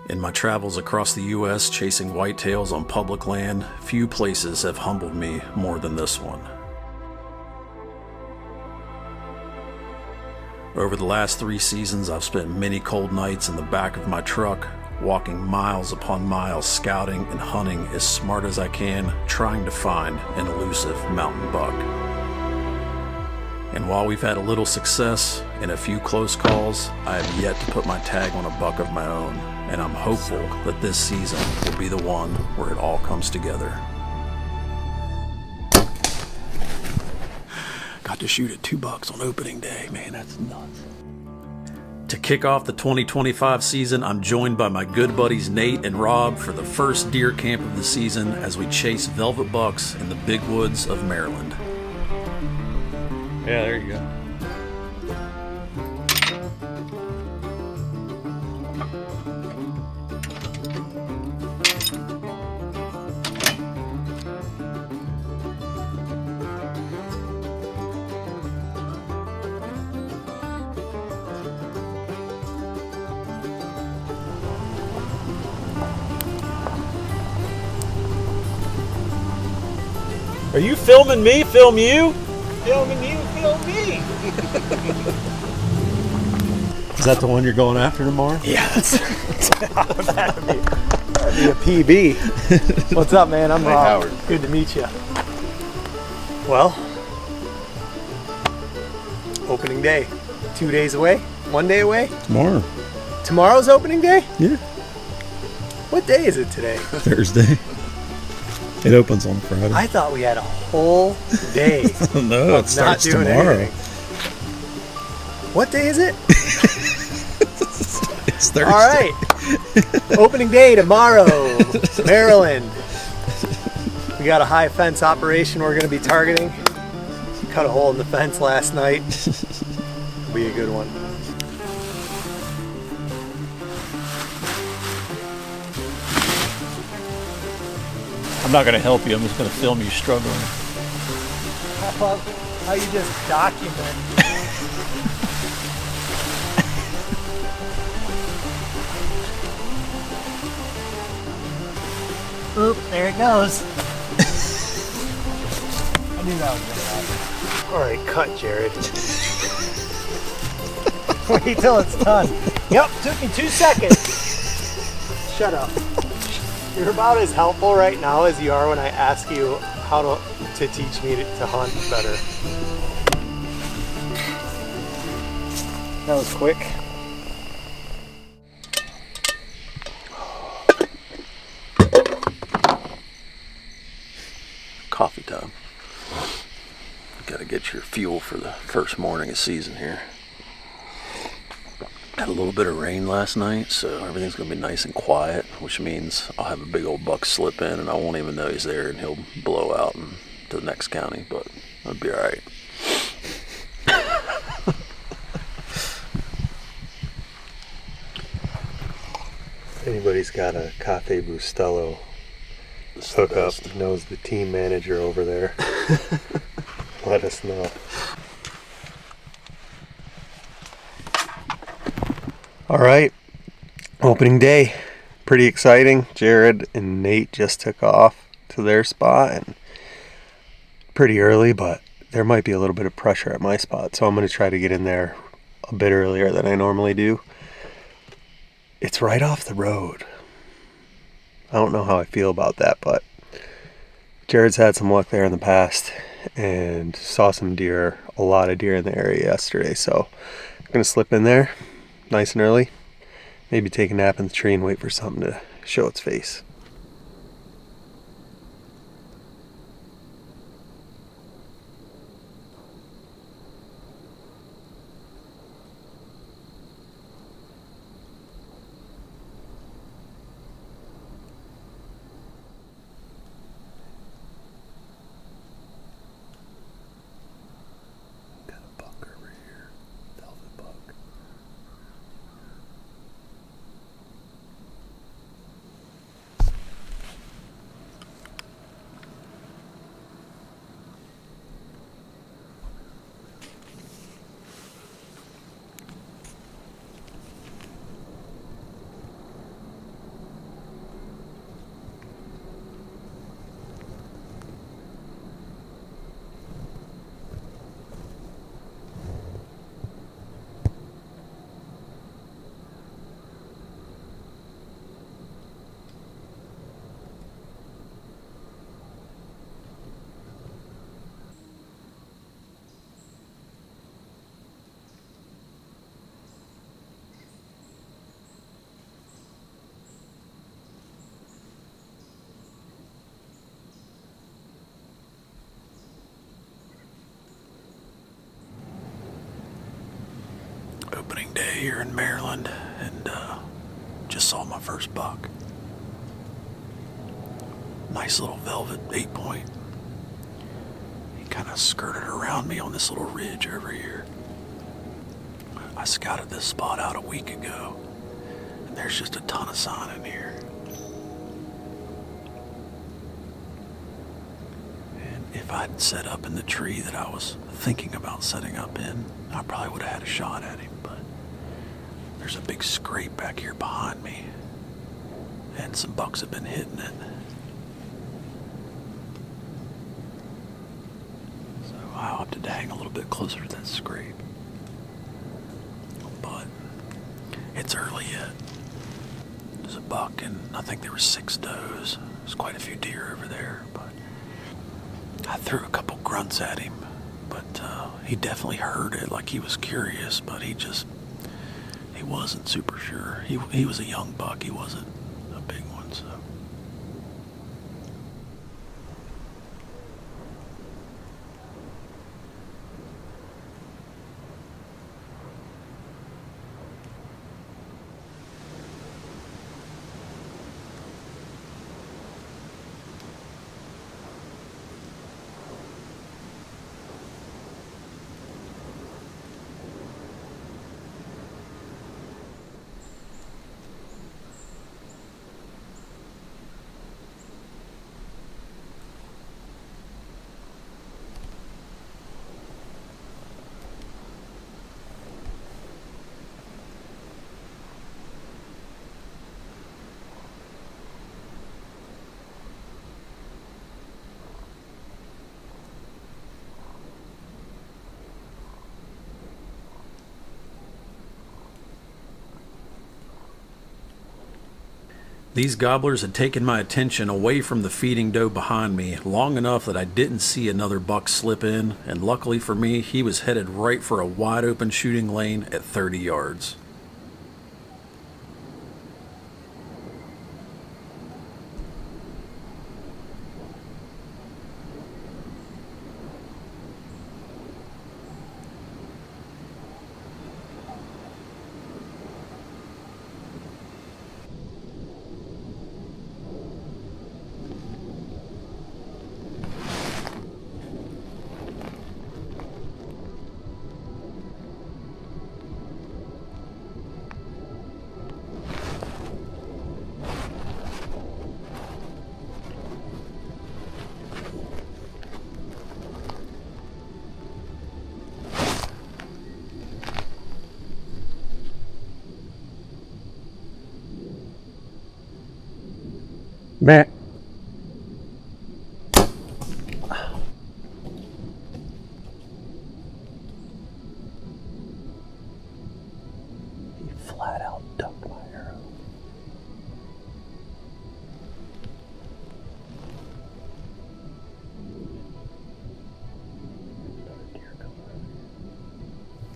In my travels across the U.S. chasing whitetails on public land, few places have humbled me more than this one. Over the last 3 seasons, I've spent many cold nights in the back of my truck, walking miles upon miles, scouting and hunting as smart as I can, trying to find an elusive mountain buck. And while we've had a little success and a few close calls, I have yet to put my tag on a buck of my own, and I'm hopeful that this season will be the one where it all comes together. Got to shoot at 2 bucks on opening day, man, that's nuts. To kick off the 2025 season, I'm joined by my good buddies Nate and Rob for the first deer camp of the season as we chase velvet bucks in the big woods of Maryland. Yeah, there you go. Are you filming me? Film you? Filming you, film me. Is that the one you're going after tomorrow? Yeah, that'd be a PB. What's up, man? I'm Rob. Howard. Good to meet you. Well, opening day. 2 days away? 1 day away? Tomorrow. Tomorrow's opening day? Yeah. What day is it today? Thursday. It opens on Friday. I thought we had a whole day. No, it starts not doing tomorrow. anything. What day is it? It's Thursday. All right. Opening day tomorrow, Maryland. We got a high fence operation we're going to be targeting. Cut a hole in the fence last night. It'll be a good one. I'm not going to help you. I'm just going to film you struggling. I love how you just document. Oop, there it goes. I knew that was going to happen. All right, cut, Jared. Wait till it's done. Yep, took me 2 seconds. Shut up. You're about as helpful right now as you are when I ask you how to teach me to hunt better. That was quick. Coffee time. Gotta get your fuel for the first morning of season here. Had a little bit of rain last night, so everything's gonna be nice and quiet, which means I'll have a big old buck slip in and I won't even know he's there, and he'll blow out to the next county, but it'll be all right. If anybody's got a Cafe Bustelo hookup, knows the team manager over there, let us know. All right, opening day, pretty exciting. Jared and Nate just took off to their spot, and pretty early, but there might be a little bit of pressure at my spot, so I'm going to try to get in there a bit earlier than I normally do. It's right off the road. I don't know how I feel about that, but Jared's had some luck there in the past and saw some deer, a lot of deer in the area yesterday, so I'm going to slip in there nice and early, maybe take a nap in the tree and wait for something to show its face. Got a buck over here, velvet buck. opening day here in Maryland, and just saw my first buck. Nice little velvet 8-point. He kind of skirted around me on this little ridge over here. I scouted this spot out a week ago, and there's just a ton of sign in here. And if I'd set up in the tree that I was thinking about setting up in, I probably would have had a shot at him, but there's a big scrape back here behind me, and some bucks have been hitting it. So I opted to hang a little bit closer to that scrape. But it's early yet. There's a buck, and I think there were 6 does. There's quite a few deer over there, but I threw a couple grunts at him, but he definitely heard it, like he was curious, but he wasn't super sure. He was a young buck, he wasn't a big one, so. These gobblers had taken my attention away from the feeding doe behind me long enough that I didn't see another buck slip in, and luckily for me, he was headed right for a wide open shooting lane at 30 yards. Matt. He flat out ducked my arrow.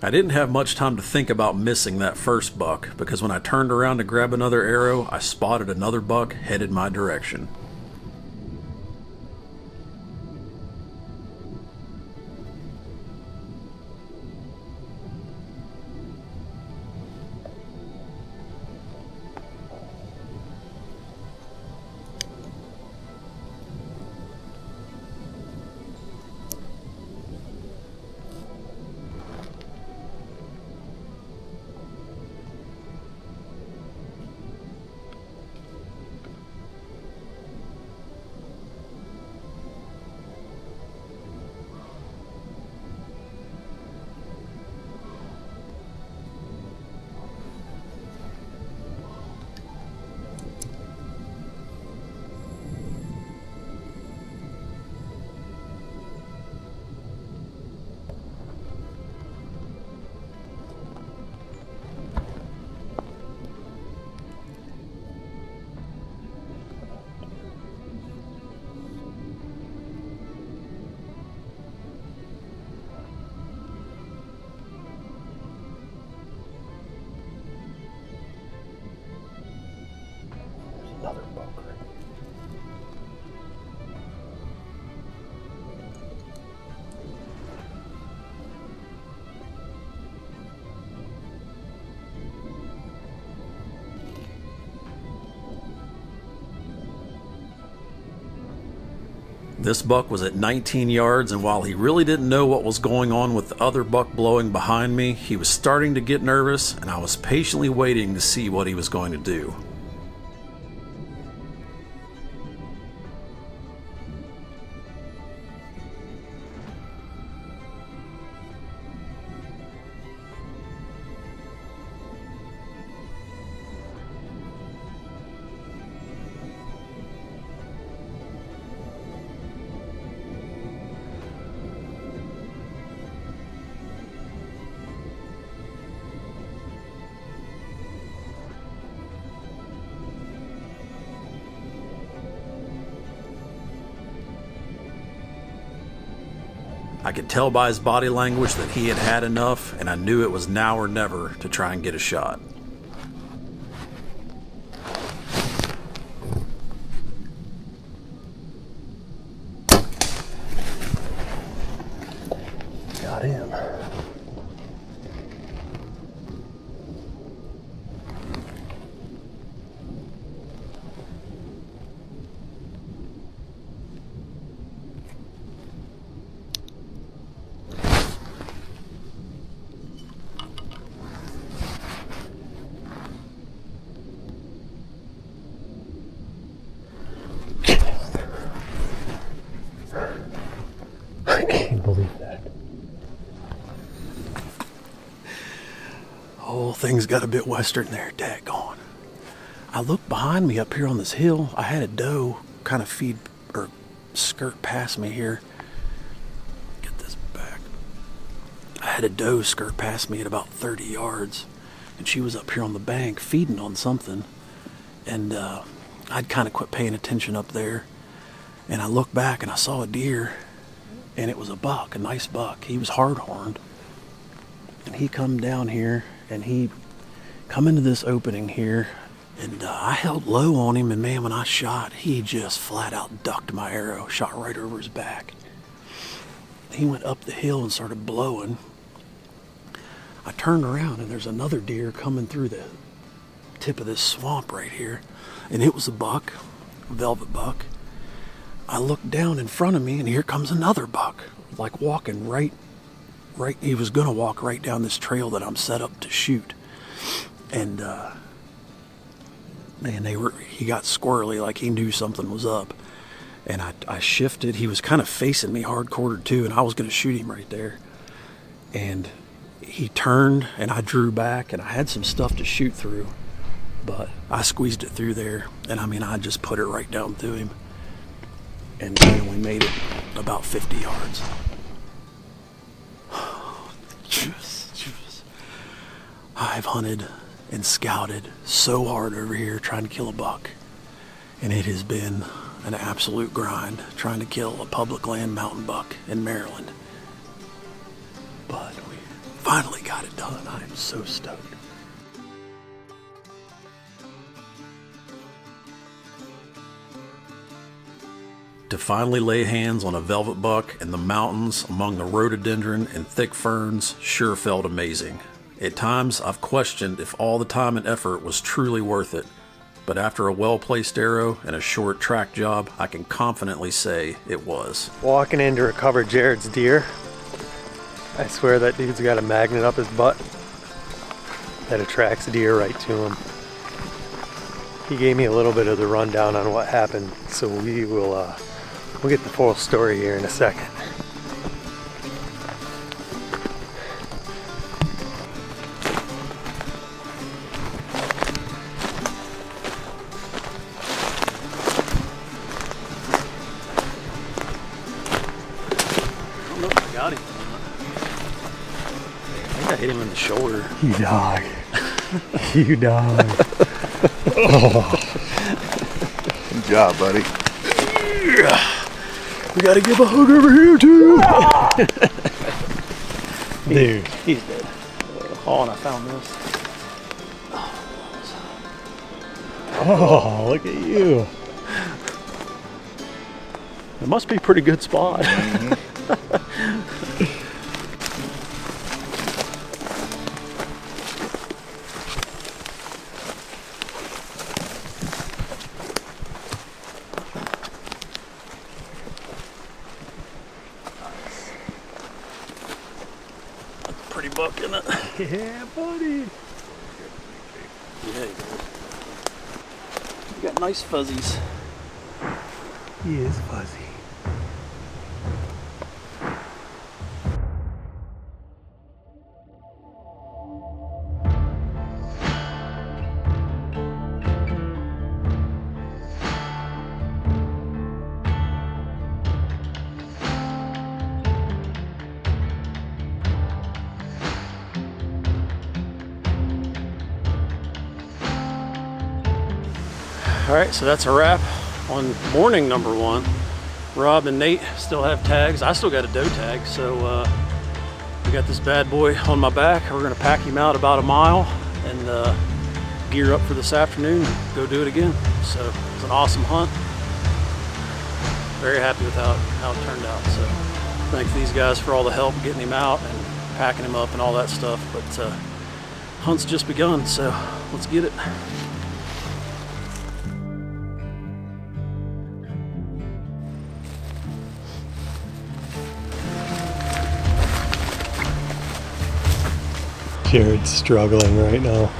I didn't have much time to think about missing that first buck, because when I turned around to grab another arrow, I spotted another buck headed my direction. This buck was at 19 yards, and while he really didn't know what was going on with the other buck blowing behind me, he was starting to get nervous, and I was patiently waiting to see what he was going to do. I could tell by his body language that he had had enough, and I knew it was now or never to try and get a shot. Got him. I can't believe that. Oh, things got a bit western there, daggone. I looked behind me up here on this hill. I had a doe kind of feed or skirt past me here. Get this back. I had a doe skirt past me at about 30 yards, and she was up here on the bank feeding on something. And I'd kind of quit paying attention up there. And I looked back and I saw a deer, and it was a buck, a nice buck. He was hard-horned. And he come down here, and he come into this opening here, and I held low on him, and man, when I shot, he just flat out ducked my arrow, shot right over his back. He went up the hill and started blowing. I turned around, and there's another deer coming through the tip of this swamp right here, and it was a buck, a velvet buck. I looked down in front of me, and here comes another buck, like walking right, he was gonna walk right down this trail that I'm set up to shoot. And man, he got squirrely, like he knew something was up. And I shifted. He was kind of facing me hard-quartered too, and I was gonna shoot him right there. And he turned, and I drew back, and I had some stuff to shoot through, but I squeezed it through there, and I mean, I just put it right down through him. And we only made it about 50 yards. I've hunted and scouted so hard over here trying to kill a buck, and it has been an absolute grind trying to kill a public land mountain buck in Maryland. But we finally got it done. I am so stoked. To finally lay hands on a velvet buck in the mountains among the rhododendron and thick ferns sure felt amazing. At times, I've questioned if all the time and effort was truly worth it, but after a well-placed arrow and a short track job, I can confidently say it was. Walking in to recover Jared's deer. I swear that dude's got a magnet up his butt that attracts deer right to him. He gave me a little bit of the rundown on what happened, so we'll get the full story here in a second. I don't know if I got him. I think I hit him in the shoulder. You dog. You dog. Oh. Good job, buddy. We gotta give a hug over here too. Dude. He's dead. Oh, and I found this. Oh, look at you. It must be a pretty good spot. buck in it. Yeah, buddy. Yeah, he does. You got nice fuzzies. He is fuzzy. All right, so that's a wrap on morning number one. Rob and Nate still have tags. I still got a doe tag, so we got this bad boy on my back. We're gonna pack him out about a mile and gear up for this afternoon and go do it again. So it was an awesome hunt. Very happy with how it turned out. So thank these guys for all the help getting him out and packing him up and all that stuff. But hunt's just begun, so let's get it. Jared's struggling right now.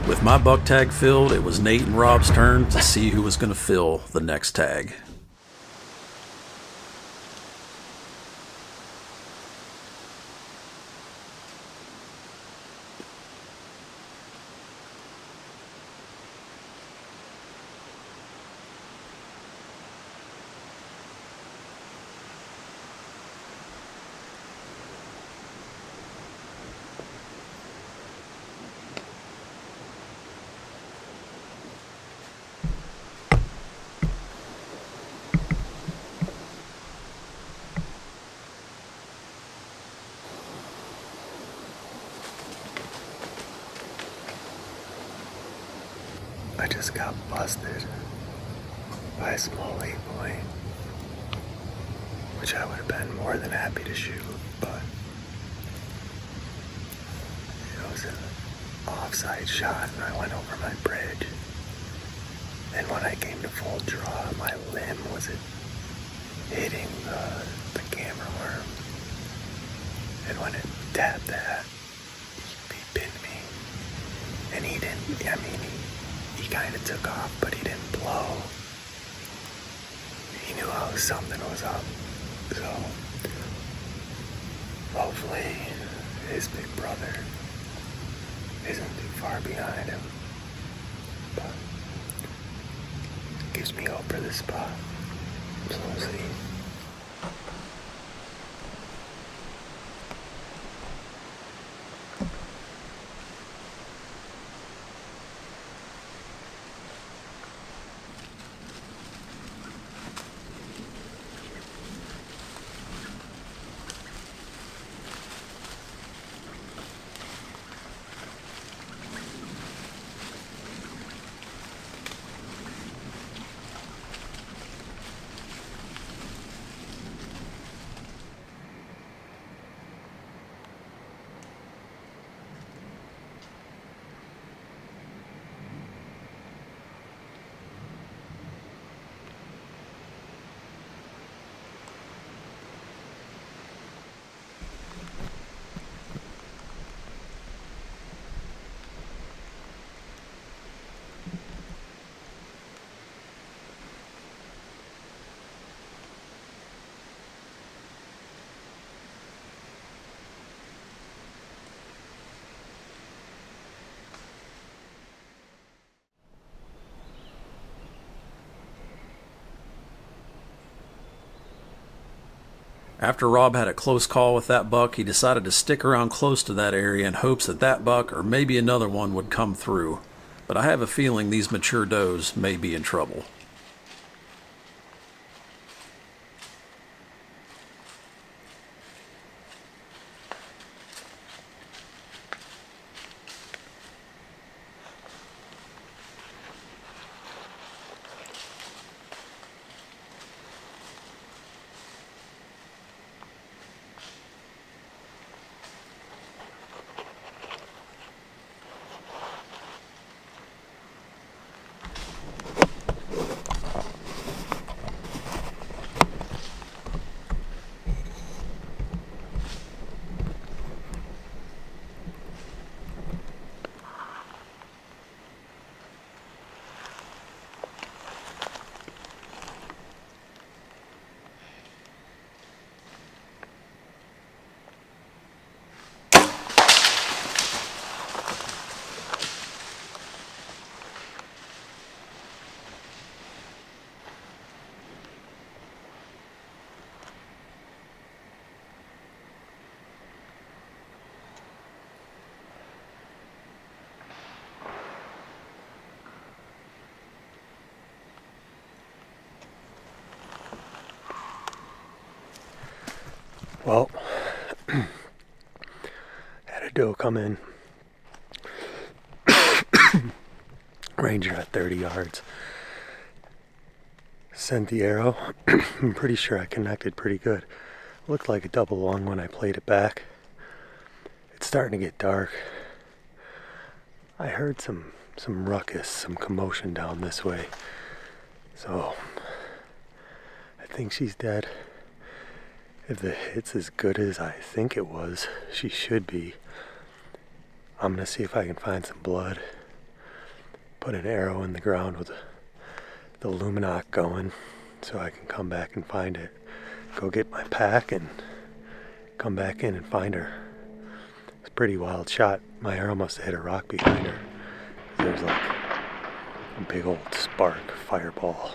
With my buck tag filled, it was Nate and Rob's turn to see who was going to fill the next tag. I just got busted by a small 8-point, which I would have been more than happy to shoot, but it was an offside shot and I went over my bridge. And when I came to full draw, my limb was hitting the camera arm. And when it tapped that, he pinned me. And he didn't, I mean, he kind of took off, but he didn't blow. He knew something was up. So, hopefully, his big brother isn't too far behind him. But, gives me hope for this spot. So we'll see. After Rob had a close call with that buck, he decided to stick around close to that area in hopes that that buck or maybe another one would come through. But I have a feeling these mature does may be in trouble. Well, had a doe come in. Ranger at 30 yards. Sent the arrow. I'm pretty sure I connected pretty good. Looked like a double lung when I played it back. It's starting to get dark. I heard some ruckus, some commotion down this way. So I think she's dead. If the hit's as good as I think it was, she should be. I'm gonna see if I can find some blood. Put an arrow in the ground with the luminoc going so I can come back and find it. Go get my pack and come back in and find her. It's a pretty wild shot. My arrow must have hit a rock behind her. There's like a big old spark fireball.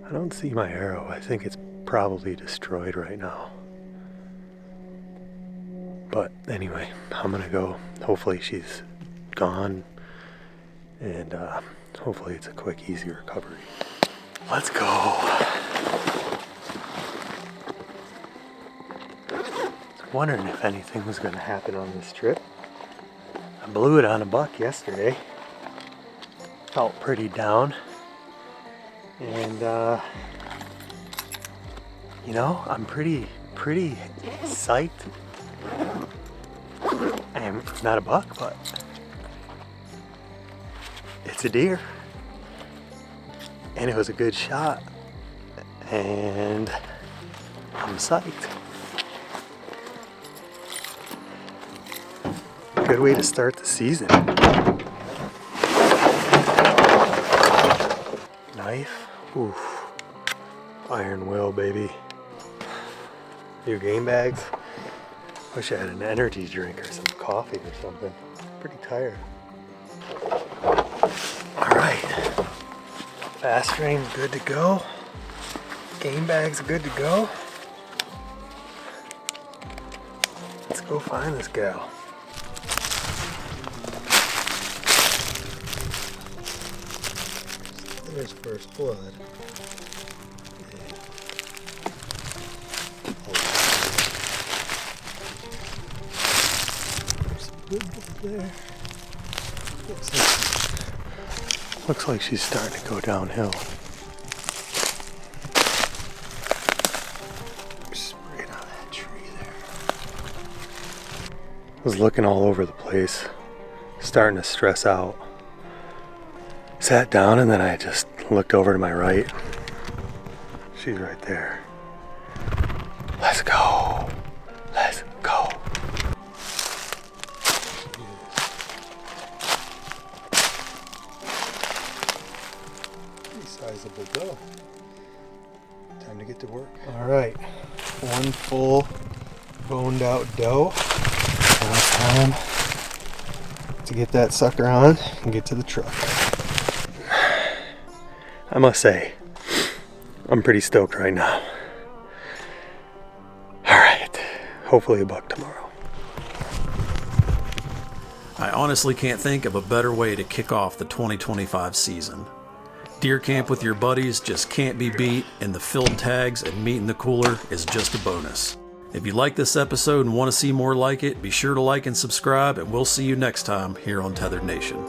I don't see my arrow. I think it's probably destroyed right now. But anyway, I'm gonna go. Hopefully she's gone. And hopefully it's a quick, easy recovery. Let's go. I was wondering if anything was going to happen on this trip. I blew it on a buck yesterday. Felt pretty down. And, I'm pretty psyched. I am not a buck, but it's a deer. And it was a good shot. And I'm psyched. Good way to start the season. Knife. Oof. Iron will, baby. New game bags. Wish I had an energy drink or some coffee or something. Pretty tired. Alright. Fast frame's good to go. Game bag's good to go. Let's go find this gal. There's first blood. There's some good blood there. Looks like she's starting to go downhill. Sprayed on that tree there. Was looking all over the place, starting to stress out. Sat down and then I just looked over to my right. She's right there. Let's go. Let's go. Pretty sizable doe. Time to get to work. All right, one full boned out doe. Now it's time to get that sucker on and get to the truck. I must say, I'm pretty stoked right now. Alright, hopefully a buck tomorrow. I honestly can't think of a better way to kick off the 2025 season. Deer camp with your buddies just can't be beat, and the filled tags and meat in the cooler is just a bonus. If you like this episode and want to see more like it, be sure to like and subscribe, and we'll see you next time here on Tethrd Nation.